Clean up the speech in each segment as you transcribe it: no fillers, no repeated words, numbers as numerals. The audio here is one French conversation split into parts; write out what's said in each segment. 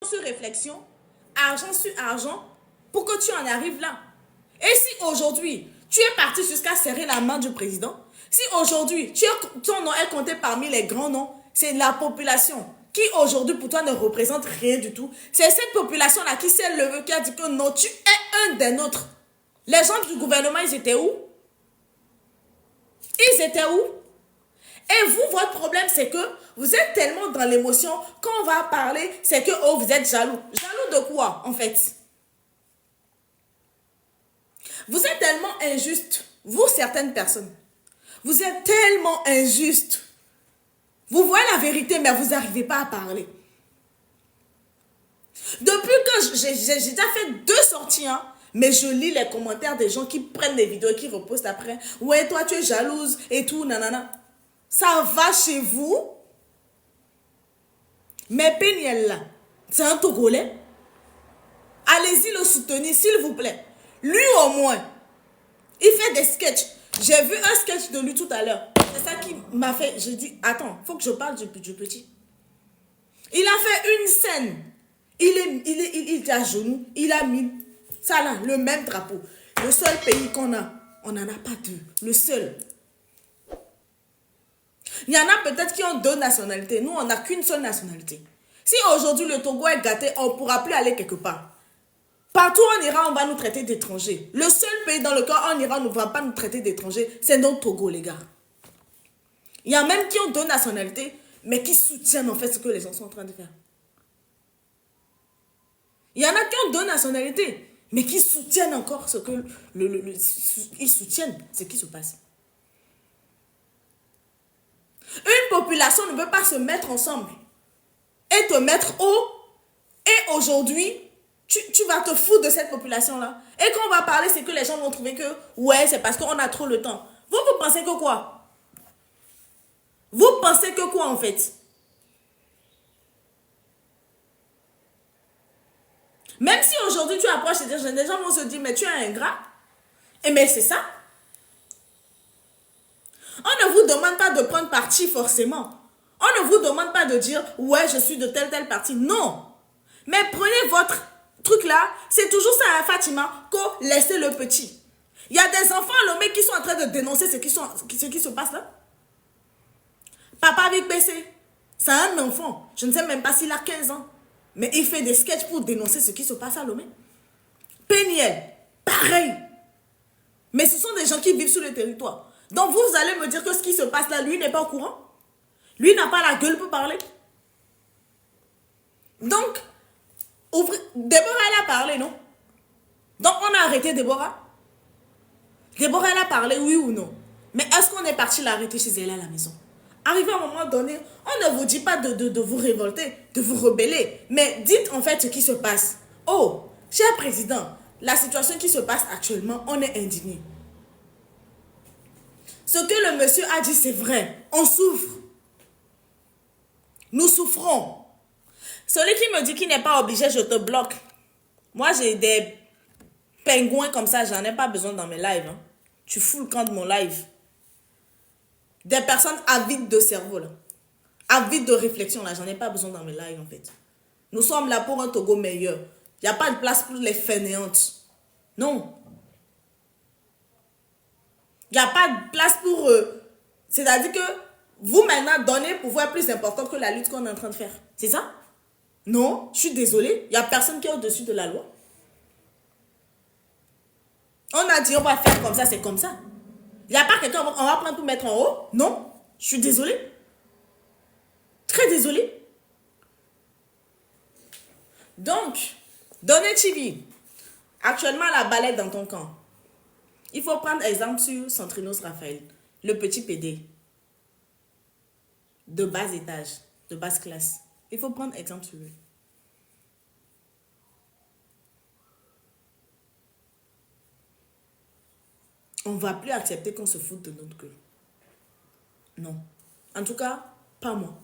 sur réflexion, argent sur argent, pour que tu en arrives là. Et si aujourd'hui, tu es parti jusqu'à serrer la main du président, si aujourd'hui, ton nom est compté parmi les grands noms, c'est la population qui aujourd'hui pour toi ne représente rien du tout. C'est cette population-là qui s'est levée, qui a dit que non, tu es un des nôtres. Les gens du gouvernement, ils étaient où? Ils étaient où? Et vous, votre problème, c'est que vous êtes tellement dans l'émotion, quand on va parler, c'est que oh, vous êtes jaloux. Jaloux de quoi, en fait? Vous êtes tellement injuste, vous, certaines personnes. Vous êtes tellement injuste. Vous voyez la vérité, mais vous n'arrivez pas à parler. Depuis que j'ai déjà fait 2 sorties, hein, mais je lis les commentaires des gens qui prennent des vidéos et qui repostent après. Ouais, toi, tu es jalouse et tout, nanana. Ça va chez vous. Mais Peniel, là, c'est un Togolais. Allez-y le soutenir, s'il vous plaît. Lui, au moins, il fait des sketchs. J'ai vu un sketch de lui tout à l'heure. C'est ça qui m'a fait... Je dis, attends, faut que je parle du petit. Il a fait une scène. Il est à genoux. Il a mis ça là, le même drapeau. Le seul pays qu'on a, on n'en a pas 2. Le seul. Il y en a peut-être qui ont 2 nationalités. Nous, on n'a qu'une seule nationalité. Si aujourd'hui le Togo est gâté, on ne pourra plus aller quelque part. Partout où on ira, on va nous traiter d'étrangers. Le seul pays dans lequel on ira, on ne va pas nous traiter d'étrangers, c'est notre Togo, les gars. Il y a même qui ont 2 nationalités, mais qui soutiennent en fait ce que les gens sont en train de faire. Il y en a qui ont 2 nationalités, mais qui soutiennent encore ce que... ils soutiennent ce qui se passe. Une population ne peut pas se mettre ensemble et te mettre haut. Et aujourd'hui, tu vas te foutre de cette population-là. Et quand on va parler, c'est que les gens vont trouver que, ouais, c'est parce qu'on a trop le temps. Vous pensez que quoi? Vous pensez que quoi, en fait? Même si aujourd'hui, tu approches des gens, vont se dire, mais tu es un ingrat. Et mais c'est ça. On ne vous demande pas de prendre parti, forcément. On ne vous demande pas de dire, ouais, je suis de tel parti. Non. Mais prenez votre truc là, c'est toujours ça, hein, Fatima, qu'on laissez le petit. Il y a des enfants à Lomé qui sont en train de dénoncer ce qui se passe là. Papa Big PC, c'est un enfant. Je ne sais même pas s'il a 15 ans. Mais il fait des sketchs pour dénoncer ce qui se passe à Lomé. Peniel, pareil. Mais ce sont des gens qui vivent sur le territoire. Donc vous allez me dire que ce qui se passe là, lui n'est pas au courant. Lui n'a pas la gueule pour parler. Donc, Déborah, elle a parlé, non? Donc, on a arrêté Déborah? Déborah, elle a parlé, oui ou non? Mais est-ce qu'on est parti l'arrêter chez elle à la maison? Arrivé à un moment donné, on ne vous dit pas de vous révolter, de vous rebeller. Mais dites en fait ce qui se passe. Oh, cher président, la situation qui se passe actuellement, on est indigné. Ce que le monsieur a dit, c'est vrai. On souffre. Nous souffrons. Celui qui me dit qu'il n'est pas obligé, je te bloque. Moi, j'ai des pingouins comme ça, j'en ai pas besoin dans mes lives. Hein. Tu fous le camp de mon live. Des personnes avides de cerveau, là. Avides de réflexion, là. J'en ai pas besoin dans mes lives, en fait. Nous sommes là pour un Togo meilleur. Il n'y a pas de place pour les fainéantes. Non. Il n'y a pas de place pour eux. C'est-à-dire que vous, maintenant, donnez pouvoir plus important que la lutte qu'on est en train de faire. C'est ça? Non, je suis désolée. Il n'y a personne qui est au-dessus de la loi. On a dit, on va faire comme ça, c'est comme ça. Il n'y a pas quelqu'un, on va prendre pour mettre en haut. Non, je suis désolée. Très désolée. Donc, Donné TV, actuellement la balai dans ton camp. Il faut prendre exemple sur Centrinos Raphaël, le petit PD. De bas étage, de basse classe. Il faut prendre exemple sur lui. On ne va plus accepter qu'on se foute de notre gueule. Non. En tout cas, pas moi.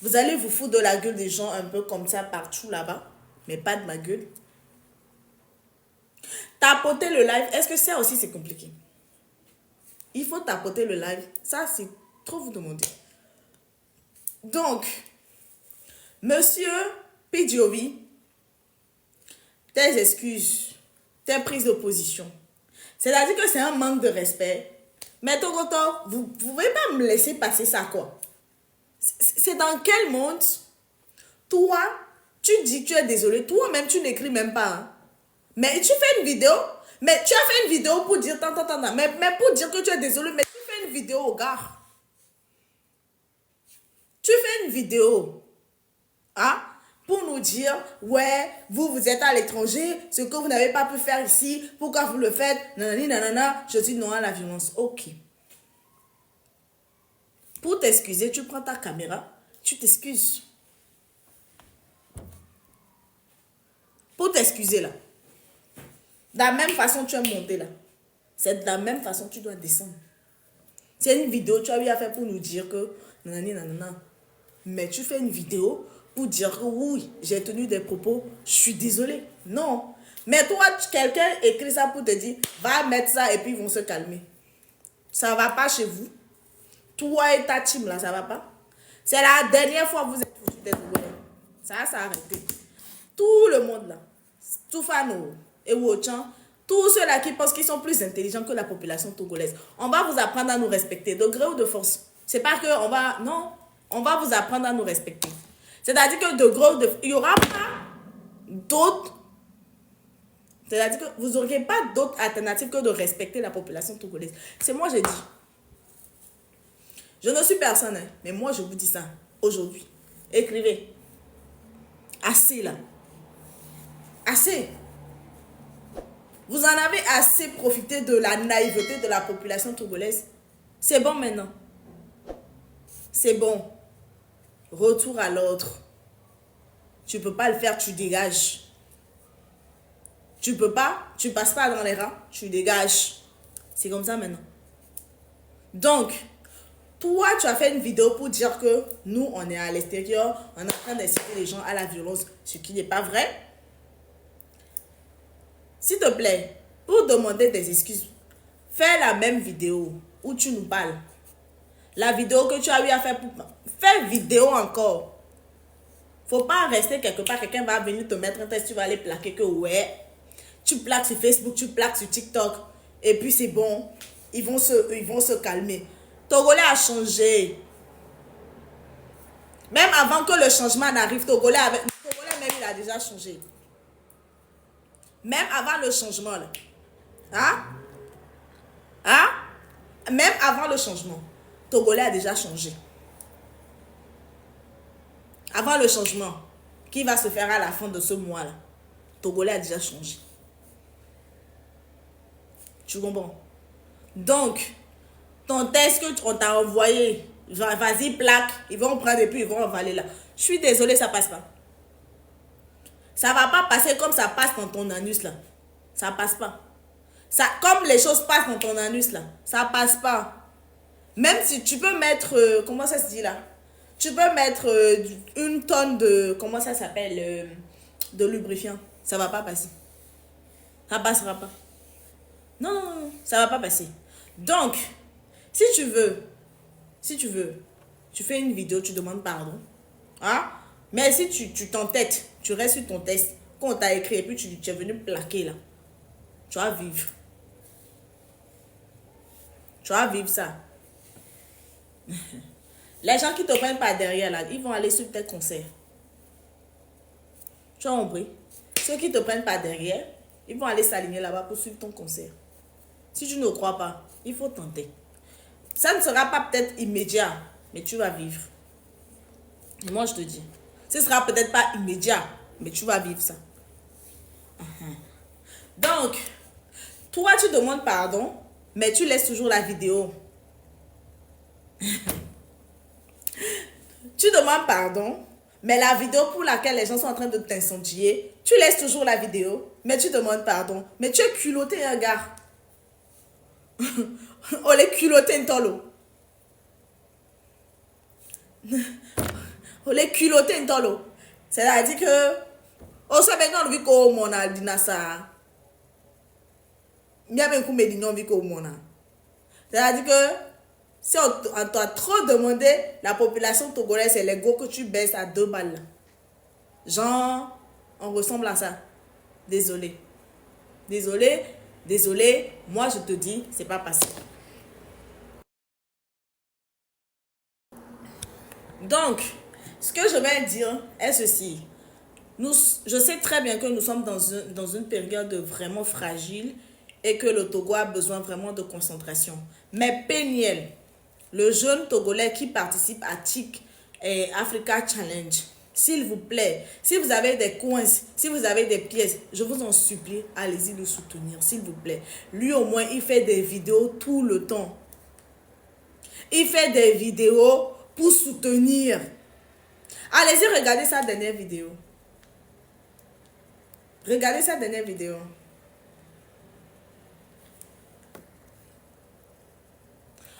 Vous allez vous foutre de la gueule des gens un peu comme ça partout là-bas, mais pas de ma gueule. Tapoter le live, est-ce que ça aussi c'est compliqué? Il faut tapoter le live. Ça, c'est trop vous demander. Donc, monsieur Puis Jovi, tes excuses, tes prises de position. C'est-à-dire que c'est un manque de respect. Mais Togoto, vous ne pouvez pas me laisser passer ça, quoi. C'est dans quel monde, toi, tu dis que tu es désolé, toi-même, tu n'écris même pas. Hein. Mais tu fais une vidéo, mais tu as fait une vidéo pour dire, mais pour dire que tu es désolé, mais tu fais une vidéo au gars. Tu fais une vidéo, hein, pour nous dire, ouais, vous êtes à l'étranger, ce que vous n'avez pas pu faire ici, pourquoi vous le faites, nanani, nanana, je dis non à la violence. Ok. Pour t'excuser, tu prends ta caméra, tu t'excuses. Pour t'excuser là. De la même façon tu es monté là. C'est de la même façon tu dois descendre. C'est une vidéo, tu as eu à faire pour nous dire que nanani, nanana. Mais tu fais une vidéo pour dire que oui, j'ai tenu des propos, je suis désolé. Non. Mais toi, quelqu'un écrit ça pour te dire, va mettre ça et puis ils vont se calmer. Ça ne va pas chez vous. Toi et ta team là, ça va pas. C'est la dernière fois que vous êtes foutus d'être volés. Ça a arrêté. Tout le monde là, tout Fano et Wochan, tous ceux-là qui pensent qu'ils sont plus intelligents que la population togolaise, on va vous apprendre à nous respecter, de gré ou de force. C'est pas que on va, non, on va vous apprendre à nous respecter. C'est-à-dire que de gros, il n'y aura pas d'autres. C'est-à-dire que vous n'aurez pas d'autres alternatives que de respecter la population togolaise. C'est moi, j'ai dit. Je ne suis personne, hein, mais moi, je vous dis ça aujourd'hui. Écrivez. Assez là. Assez. Vous en avez assez profité de la naïveté de la population togolaise. C'est bon maintenant. C'est bon. Retour à l'ordre. Tu peux pas le faire, tu dégages. Tu peux pas, tu passes pas dans les rangs, tu dégages. C'est comme ça maintenant. Donc, toi, tu as fait une vidéo pour dire que nous, on est à l'extérieur, on est en train d'inciter les gens à la violence, ce qui n'est pas vrai. S'il te plaît, pour demander des excuses, fais la même vidéo où tu nous parles. La vidéo que tu as eu à faire pour... Fais vidéo encore. Faut pas rester quelque part, quelqu'un va venir te mettre un test, tu vas aller plaquer que ouais. Tu plaques sur Facebook, tu plaques sur TikTok. Et puis c'est bon. Ils vont se calmer. Togolais a changé. Même avant que le changement n'arrive, Togolais même il a déjà changé. Même avant le changement là. Hein? Hein? Même avant le changement, Togolais a déjà changé. Avant le changement, qui va se faire à la fin de ce mois là, Togolais a déjà changé. Tu comprends? Donc, ton test qu'on t'a envoyé, vas-y, plaque, ils vont prendre et puis ils vont avaler là. Je suis désolée, ça passe pas. Ça va pas passer comme ça passe dans ton anus là. Ça passe pas. Ça, comme les choses passent dans ton anus là, ça passe pas. Même si tu peux mettre, comment ça se dit là? Tu peux mettre une tonne de, comment ça s'appelle, de lubrifiant. Ça va pas passer. Ça passera pas. Non, non, non, ça va pas passer. Donc, si tu veux, tu fais une vidéo, tu demandes pardon. Hein? Mais si tu t'entêtes, tu restes sur ton test, quand on t'a écrit et puis tu es venu plaquer là, tu vas vivre. Tu vas vivre ça. Les gens qui te prennent par derrière là, ils vont aller sur tes concerts. Tu as compris? Ceux qui te prennent par derrière, ils vont aller s'aligner là-bas pour suivre ton concert. Si tu ne crois pas, il faut tenter. Ça ne sera pas peut-être immédiat, mais tu vas vivre. Et moi, je te dis, ce ne sera peut-être pas immédiat, mais tu vas vivre ça. Donc, toi, tu demandes pardon, mais tu laisses toujours la vidéo. Tu demandes pardon, mais la vidéo pour laquelle les gens sont en train de t'incendier, tu laisses toujours la vidéo, mais tu demandes pardon. Mais tu es culotté, un gars. On les culotté un tolo. On les culotté un tolo. C'est-à-dire que, on sait maintenant vu qu'on a dit ça. Il y a même qu'on me dit non vu qu'on a. C'est-à-dire que, si on t'a trop demandé, la population togolaise, c'est les go que tu baisses à 2 balles. Genre, on ressemble à ça. Désolé. Désolé, désolé. Moi, je te dis, c'est pas passé. Donc, ce que je vais dire est ceci. Je sais très bien que nous sommes dans une période vraiment fragile et que le Togo a besoin vraiment de concentration. Mais Peniel, le jeune Togolais qui participe à TIC et Africa Challenge, s'il vous plaît, si vous avez des coins, si vous avez des pièces, je vous en supplie, allez-y le soutenir, s'il vous plaît. Lui au moins, il fait des vidéos tout le temps. Il fait des vidéos pour soutenir. Allez-y, regardez sa dernière vidéo. Regardez sa dernière vidéo.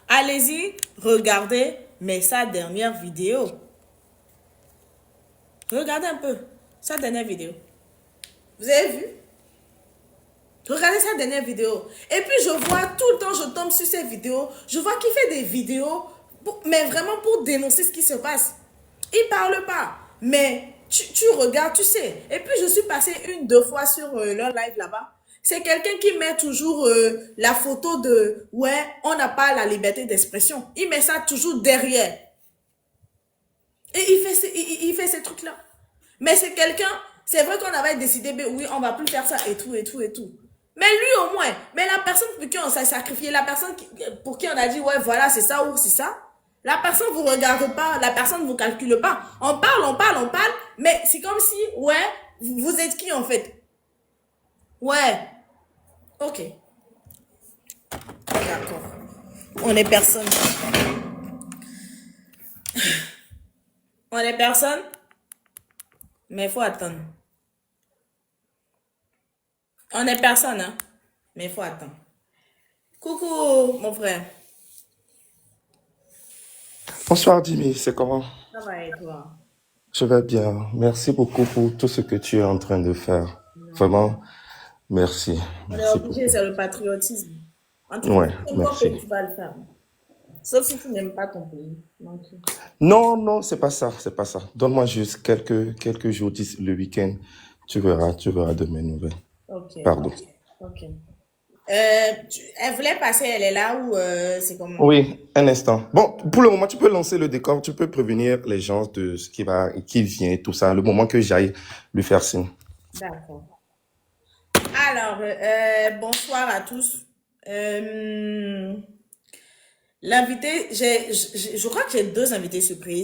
Allez-y, regardez, mais sa dernière vidéo. Regardez un peu sa dernière vidéo. Vous avez vu? Regardez sa dernière vidéo. Et puis je vois tout le temps, je tombe sur ces vidéos. Je vois qu'il fait des vidéos, mais vraiment pour dénoncer ce qui se passe. Il parle pas. Mais tu regardes, tu sais. Et puis je suis passée une, deux fois sur leur live là-bas. C'est quelqu'un qui met toujours la photo de ouais, on n'a pas la liberté d'expression. Il met ça toujours derrière. Et il fait ces trucs-là. Mais c'est quelqu'un, c'est vrai qu'on avait décidé, mais oui, on va plus faire ça et tout, et tout, et tout. Mais lui au moins, mais la personne pour qui on s'est sacrifié, la personne pour qui on a dit, ouais, voilà, c'est ça ou c'est ça, la personne vous regarde pas, la personne vous calcule pas. On parle, on parle, on parle, mais c'est comme si, ouais, vous êtes qui en fait? Ouais, ok, d'accord. On est personne. On est personne, mais il faut attendre. On est personne, hein, mais il faut attendre. Coucou, mon frère. Bonsoir Jimmy, c'est comment? Ça va et toi? Je vais bien. Merci beaucoup pour tout ce que tu es en train de faire. Non. Vraiment, merci. On est Merci obligé, beaucoup. c'est le patriotisme. En tout cas, Ouais, si tu aimes ton merci. pays, tu vas le faire. Sauf si tu n'aimes pas ton pays. Donc, Non, non, c'est pas ça, c'est pas ça. Donne-moi juste quelques jours d'ici le week-end. Tu verras de mes nouvelles. ok, Pardon. ok. Elle voulait passer, elle est là ou c'est comment? Oui, un instant. Bon, pour le moment, tu peux lancer le décor, tu peux prévenir les gens de ce qui vient, tout ça, le moment que j'aille lui faire signe. D'accord. Alors, bonsoir à tous. Euh, L'invité, je crois que j'ai deux invités surprises.